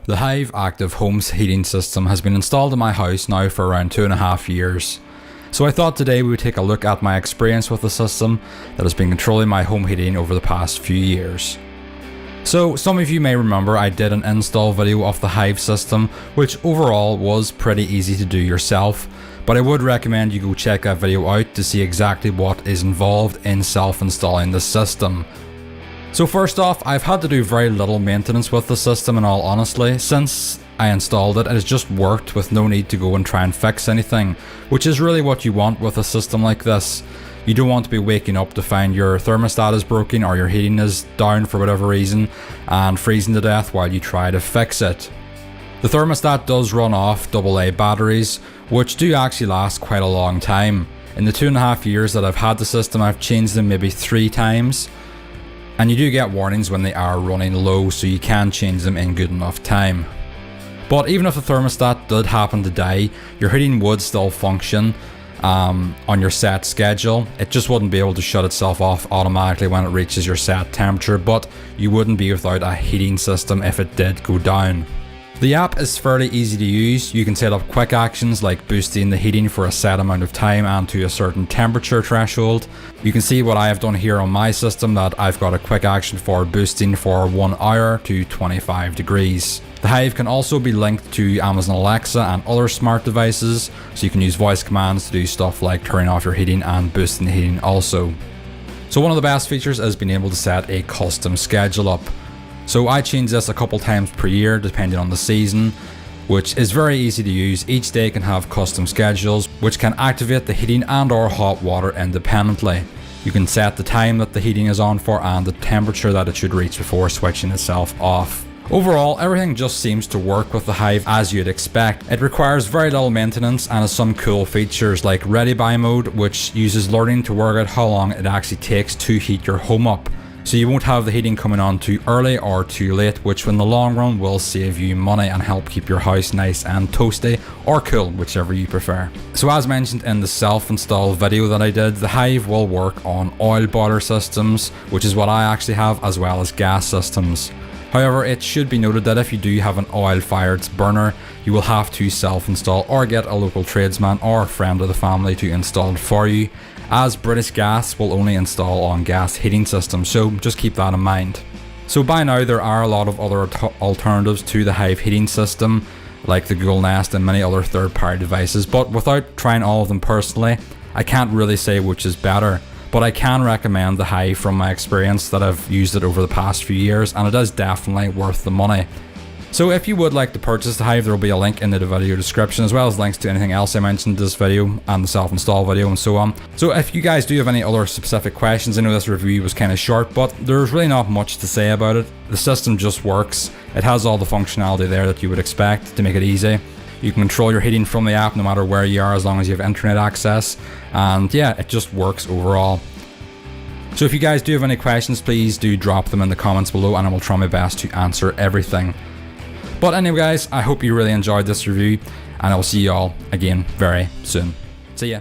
The Hive Active Home Heating System has been installed in my house now for around 2.5 years. So I thought today we would take a look at my experience with the system that has been controlling my home heating over the past few years. So some of you may remember I did an install video of the Hive system, which overall was pretty easy to do yourself, but I would recommend you go check that video out to see exactly what is involved in self-installing the system. So first off, I've had to do very little maintenance with the system in all honesty. Since I installed it, it has just worked with no need to go and try and fix anything, which is really what you want with a system like this. You don't want to be waking up to find your thermostat is broken or your heating is down for whatever reason and freezing to death while you try to fix it. The thermostat does run off AA batteries, which do actually last quite a long time. In the 2.5 years that I've had the system, I've changed them maybe 3 times. And you do get warnings when they are running low, so you can change them in good enough time. But even if the thermostat did happen to die, your heating would still function on your set schedule. It just wouldn't be able to shut itself off automatically when it reaches your set temperature, but you wouldn't be without a heating system if it did go down. The app is fairly easy to use. You can set up quick actions like boosting the heating for a set amount of time and to a certain temperature threshold. You can see what I have done here on my system, that I've got a quick action for boosting for 1 hour to 25 degrees. The Hive can also be linked to Amazon Alexa and other smart devices, so you can use voice commands to do stuff like turning off your heating and boosting the heating also. So one of the best features is being able to set a custom schedule up. So I change this a couple times per year depending on the season, which is very easy to use. Each day can have custom schedules which can activate the heating and or hot water independently. You can set the time that the heating is on for and the temperature that it should reach before switching itself off. Overall, everything just seems to work with the Hive as you'd expect. It requires very little maintenance and has some cool features like Ready By mode, which uses learning to work out how long it actually takes to heat your home up. So you won't have the heating coming on too early or too late, which in the long run will save you money and help keep your house nice and toasty or cool, whichever you prefer. So as mentioned in the self-install video that I did, the Hive will work on oil boiler systems, which is what I actually have, as well as gas systems. However, it should be noted that if you do have an oil-fired burner, you will have to self-install or get a local tradesman or friend of the family to install it for you, as British Gas will only install on gas heating systems, so just keep that in mind. So by now there are a lot of other alternatives to the Hive heating system, like the Google Nest and many other third-party devices, but without trying all of them personally, I can't really say which is better. But I can recommend the Hive from my experience that I've used it over the past few years, and it is definitely worth the money. So if you would like to purchase the Hive, there will be a link in the video description, as well as links to anything else I mentioned in this video and the self-install video and so on. So if you guys do have any other specific questions, I know this review was kind of short, but there's really not much to say about it. The system just works. It has all the functionality there that you would expect to make it easy. You can control your heating from the app no matter where you are, as long as you have internet access, and yeah, it just works overall. So if you guys do have any questions, please do drop them in the comments below and I will try my best to answer everything. But anyway guys, I hope you really enjoyed this review and I will see you all again very soon. See ya.